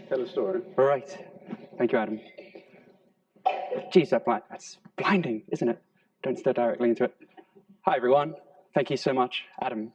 Tell a story. All right. Thank you, Adam. Geez, that's blinding, isn't it? Don't stare directly into it. Hi, everyone. Thank you so much, Adam.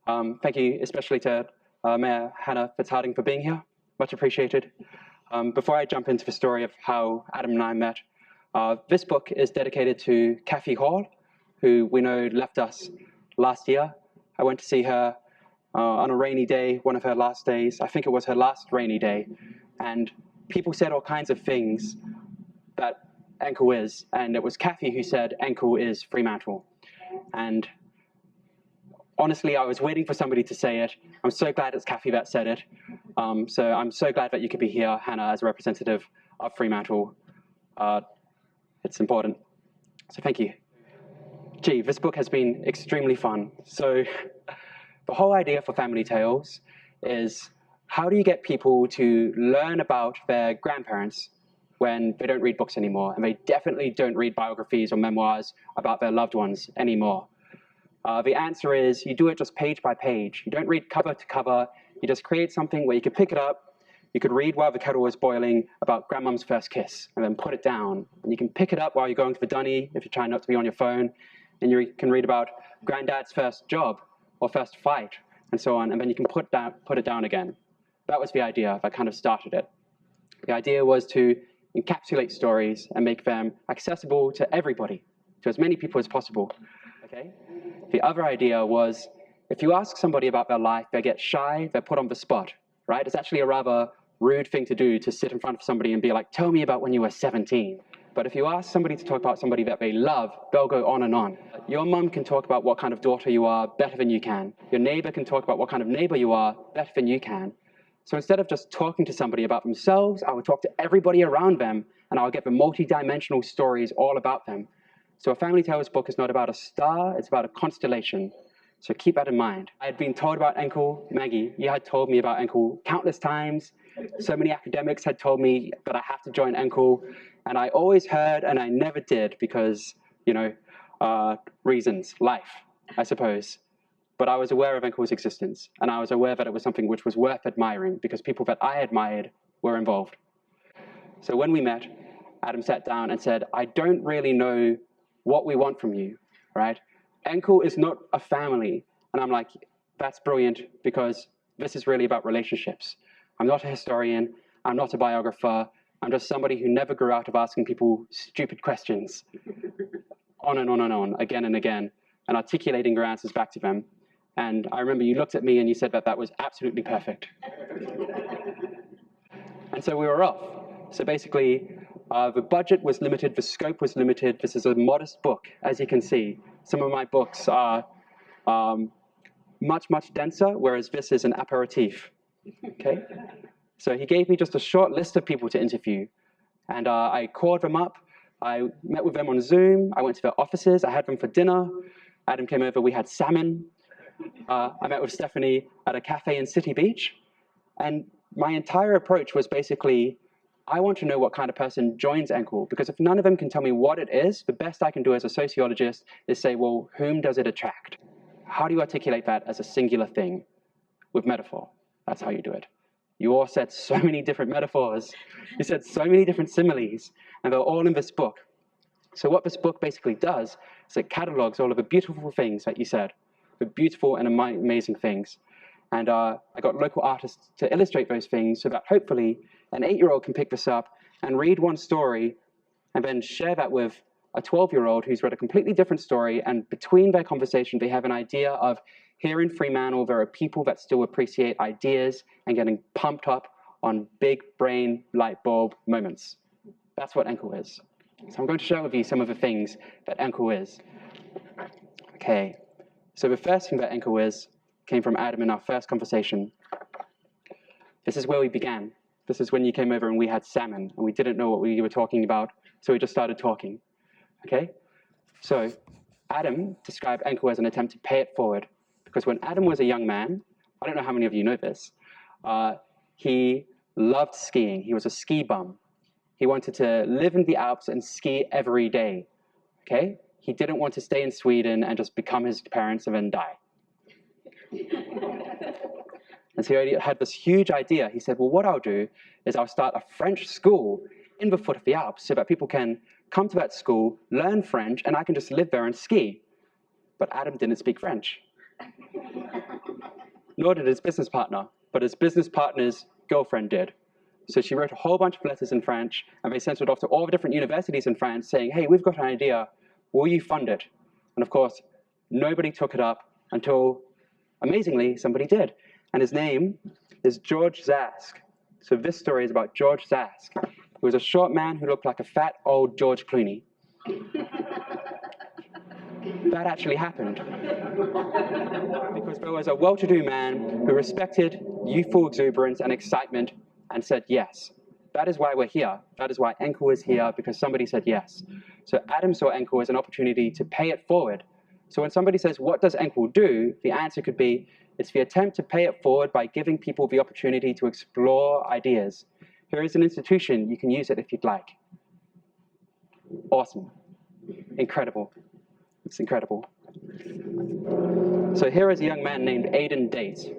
Thank you especially to Mayor Hannah Fitzharding for being here. Much appreciated. Before I jump into the story of how Adam and I met, this book is dedicated to Kathy Hall, who we know left us last year. I went to see her on a rainy day, one of her last days. I think it was her last rainy day. And people said all kinds of things that enkel is. And it was Kathy who said enkel is Fremantle. And honestly, I was waiting for somebody to say it. I'm so glad it's Kathy that said it. So I'm so glad that you could be here, Hannah, as a representative of Fremantle. It's important. So thank you. Gee, this book has been extremely fun. So the whole idea for Family Tales is, how do you get people to learn about their grandparents when they don't read books anymore? And they definitely don't read biographies or memoirs about their loved ones anymore. The answer is, you do it just page by page. You don't read cover to cover. You just create something where you could pick it up. You could read while the kettle was boiling about grandmom's first kiss, and then put it down. And you can pick it up while you're going to the dunny, if you're trying not to be on your phone. And you can read about granddad's first job or first fight, and so on. And then you can put it down again. That was the idea that kind of started it. The idea was to encapsulate stories and make them accessible to everybody, to as many people as possible. Okay? The other idea was, if you ask somebody about their life, they get shy, they're put on the spot, right? It's actually a rather rude thing to do, to sit in front of somebody and be like, tell me about when you were 17. But if you ask somebody to talk about somebody that they love, they'll go on and on. Your mum can talk about what kind of daughter you are better than you can. Your neighbor can talk about what kind of neighbor you are better than you can. So instead of just talking to somebody about themselves, I would talk to everybody around them, and I'll get the multi-dimensional stories all about them. So a Family Tales book is not about a star, it's about a constellation. So keep that in mind. I had been told about enkel. Maggie, you had told me about enkel countless times. So many academics had told me that I have to join enkel. And I always heard, and I never did because, reasons, life, I suppose. But I was aware of enkel's existence. And I was aware that it was something which was worth admiring because people that I admired were involved. So when we met, Adam sat down and said, I don't really know what we want from you, right? Enkel is not a family. And I'm like, that's brilliant, because this is really about relationships. I'm not a historian. I'm not a biographer. I'm just somebody who never grew out of asking people stupid questions on and on and on, again and again, and articulating your answers back to them. And I remember you looked at me and you said that that was absolutely perfect. And so we were off. So basically, the budget was limited, the scope was limited. This is a modest book, as you can see. Some of my books are much, much denser, whereas this is an aperitif, okay? So he gave me just a short list of people to interview, and I called them up. I met with them on Zoom. I went to their offices. I had them for dinner. Adam came over. We had salmon. I met with Stephanie at a cafe in City Beach, and my entire approach was basically, I want to know what kind of person joins enkel, because if none of them can tell me what it is, the best I can do as a sociologist is say, well, whom does it attract? How do you articulate that as a singular thing? With metaphor. That's how you do it. You all said so many different metaphors. You said so many different similes, and they're all in this book. So what this book basically does is it catalogs all of the beautiful things that you said, the beautiful and amazing things. And I got local artists to illustrate those things so that hopefully an 8-year-old can pick this up and read one story and then share that with a 12-year-old who's read a completely different story, and between their conversation, they have an idea of, here in Fremantle, there are people that still appreciate ideas and getting pumped up on big brain light bulb moments. That's what enkel is. So I'm going to share with you some of the things that enkel is. Okay, so the first thing that enkel is came from Adam in our first conversation. This is where we began. This is when you came over and we had salmon, and we didn't know what we were talking about, so we just started talking. Okay? So Adam described enkel as an attempt to pay it forward, because when Adam was a young man, I don't know how many of you know this, he loved skiing. He was a ski bum. He wanted to live in the Alps and ski every day. Okay? He didn't want to stay in Sweden and just become his parents and then die. And so he had this huge idea. He said, well, what I'll do is I'll start a French school in the foot of the Alps so that people can come to that school, learn French, and I can just live there and ski. But Adam didn't speak French. Nor did his business partner, but his business partner's girlfriend did. So she wrote a whole bunch of letters in French, and they sent it off to all the different universities in France saying, hey, we've got an idea, will you fund it? And of course, nobody took it up until, amazingly, somebody did. And his name is George Zask. So this story is about George Zask. He was a short man who looked like a fat old George Clooney. That actually happened. Because there was a well-to-do man who respected youthful exuberance and excitement and said yes. That is why we're here. That is why Enkel is here, because somebody said yes. So Adam saw Enkel as an opportunity to pay it forward. So when somebody says, what does Enkel do? The answer could be, it's the attempt to pay it forward by giving people the opportunity to explore ideas. Here is an institution, you can use it if you'd like. Awesome. Incredible. It's incredible. So here is a young man named Aidan Date.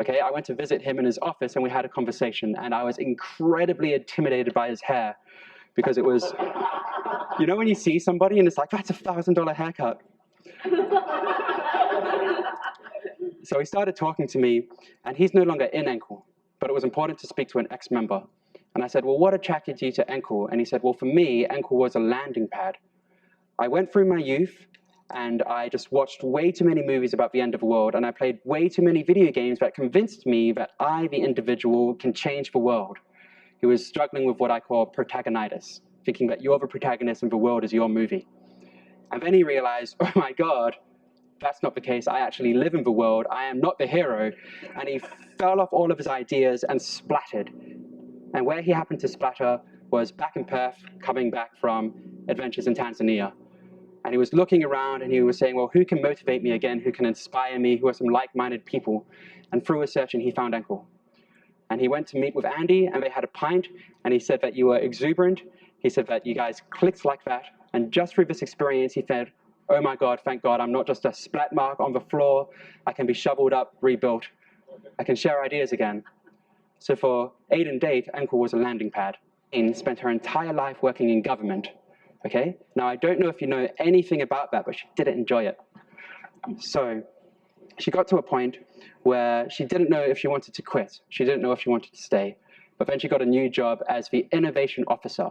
Okay, I went to visit him in his office and we had a conversation, and I was incredibly intimidated by his hair because it was, you know when you see somebody and it's like, that's a $1,000 haircut. So he started talking to me, and he's no longer in Enkel, but it was important to speak to an ex-member. And I said, well, what attracted you to Enkel? And he said, well, for me, Enkel was a landing pad. I went through my youth, and I just watched way too many movies about the end of the world, and I played way too many video games that convinced me that I, the individual, can change the world. He was struggling with what I call protagonitis, thinking that you're the protagonist and the world is your movie. And then he realized, oh my God, that's not the case. I actually live in the world. I am not the hero. And he fell off all of his ideas and splattered. And where he happened to splatter was back in Perth, coming back from adventures in Tanzania. And he was looking around and he was saying, well, who can motivate me again? Who can inspire me? Who are some like-minded people? And through his searching, he found Enkel. And he went to meet with Andy, and they had a pint, and he said that you were exuberant. He said that you guys clicked like that. And just through this experience, he said, oh my God, thank God, I'm not just a splat mark on the floor. I can be shoveled up, rebuilt. I can share ideas again. So for Aidan Date, Enkel was a landing pad. Aidan spent her entire life working in government. Okay? Now, I don't know if you know anything about that, but she didn't enjoy it. So she got to a point where she didn't know if she wanted to quit. She didn't know if she wanted to stay. But then she got a new job as the innovation officer.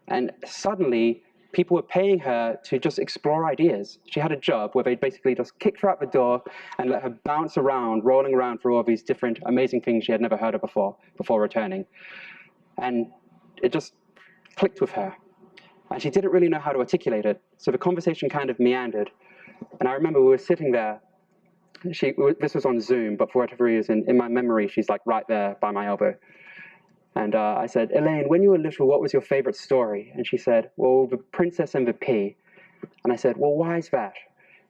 And suddenly, people were paying her to just explore ideas. She had a job where they basically just kicked her out the door and let her bounce around, rolling around through all these different amazing things she had never heard of before returning. And it just clicked with her. And she didn't really know how to articulate it. So the conversation kind of meandered. And I remember we were sitting there. This was on Zoom, but for whatever reason, in my memory, she's like right there by my elbow. And I said, Elaine, when you were little, what was your favorite story? And she said, well, The Princess and the Pea. And I said, well, why is that?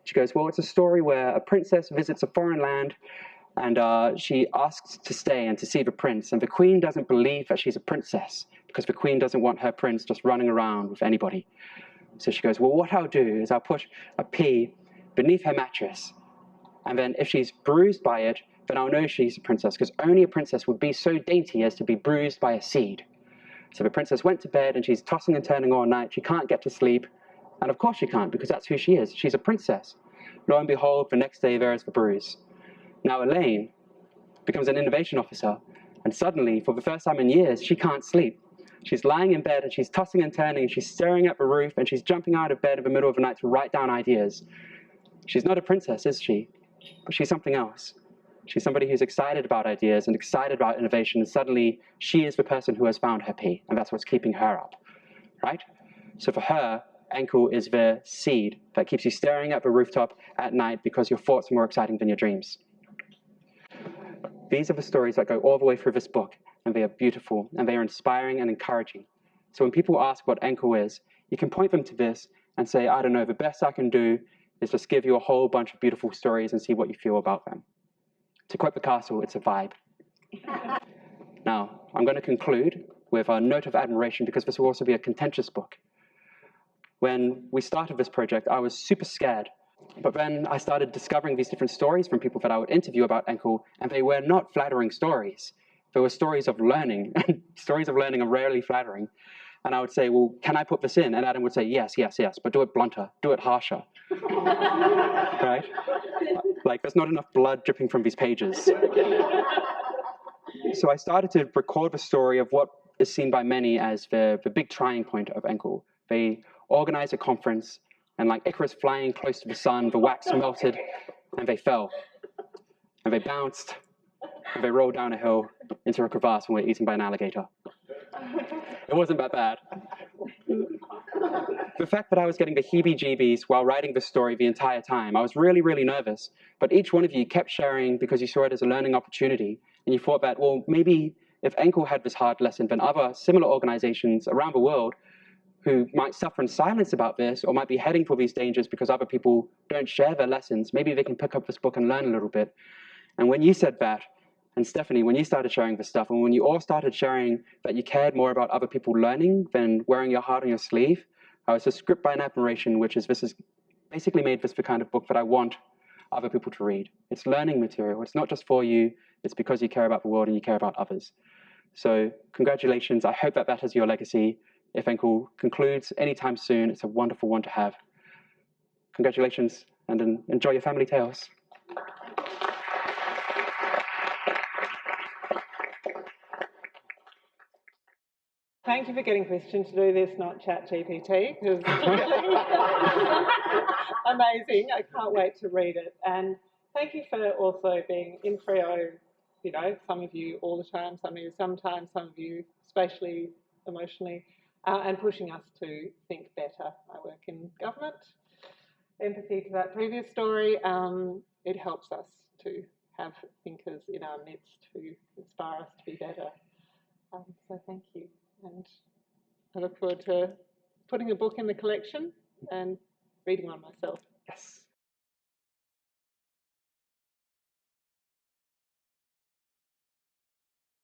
She goes, well, it's a story where a princess visits a foreign land, and she asks to stay and to see the prince. And the queen doesn't believe that she's a princess, because the queen doesn't want her prince just running around with anybody. So she goes, well, what I'll do is I'll put a pea beneath her mattress. And then if she's bruised by it, then I'll know she's a princess, because only a princess would be so dainty as to be bruised by a seed. So the princess went to bed, and she's tossing and turning all night. She can't get to sleep. And of course she can't, because that's who she is. She's a princess. Lo and behold, the next day there is the bruise. Now Elaine becomes an innovation officer, and suddenly, for the first time in years, she can't sleep. She's lying in bed, and she's tossing and turning, and she's staring at the roof, and she's jumping out of bed in the middle of the night to write down ideas. She's not a princess, is she? But she's something else. She's somebody who's excited about ideas and excited about innovation, and suddenly she is the person who has found her pea, and that's what's keeping her up, right? So for her, Enkel is the seed that keeps you staring at the rooftop at night because your thoughts are more exciting than your dreams. These are the stories that go all the way through this book, and they are beautiful, and they are inspiring and encouraging. So when people ask what Enkel is, you can point them to this and say, I don't know, the best I can do is just give you a whole bunch of beautiful stories and see what you feel about them. To quote Picasso, it's a vibe. Now, I'm going to conclude with a note of admiration, because this will also be a contentious book. When we started this project, I was super scared. But then I started discovering these different stories from people that I would interview about enkel, and they were not flattering stories. They were stories of learning, and stories of learning are rarely flattering. And I would say, well, can I put this in? And Adam would say, yes, yes, yes, but do it blunter, do it harsher. Right? Like, there's not enough blood dripping from these pages. So I started to record the story of what is seen by many as the big trying point of enkel. They organized a conference, and like Icarus flying close to the sun, the wax melted, and they fell. And they bounced, and they rolled down a hill into a crevasse and were eaten by an alligator. It wasn't that bad. The fact that I was getting the heebie-jeebies while writing the story the entire time, I was really, really nervous. But each one of you kept sharing because you saw it as a learning opportunity. And you thought that, well, maybe if enkel had this hard lesson, then other similar organizations around the world who might suffer in silence about this or might be heading for these dangers because other people don't share their lessons, maybe they can pick up this book and learn a little bit. And when you said that, and Stephanie, when you started sharing this stuff, and when you all started sharing that you cared more about other people learning than wearing your heart on your sleeve, I was just gripped by an admiration, which is this has basically made this the kind of book that I want other people to read. It's learning material. It's not just for you. It's because you care about the world and you care about others. So congratulations. I hope that that is your legacy. If enkel concludes anytime soon, it's a wonderful one to have. Congratulations, and enjoy your family tales. Thank you for getting Christian to do this, not ChatGPT, because amazing. I can't wait to read it. And thank you for also being in Freo, you know, some of you all the time, some of you sometimes, some of you spatially, emotionally, and pushing us to think better. I work in government. Empathy to that previous story, it helps us to have thinkers in our midst who inspire us to be better. So thank you. And I look forward to putting a book in the collection and reading one myself. Yes.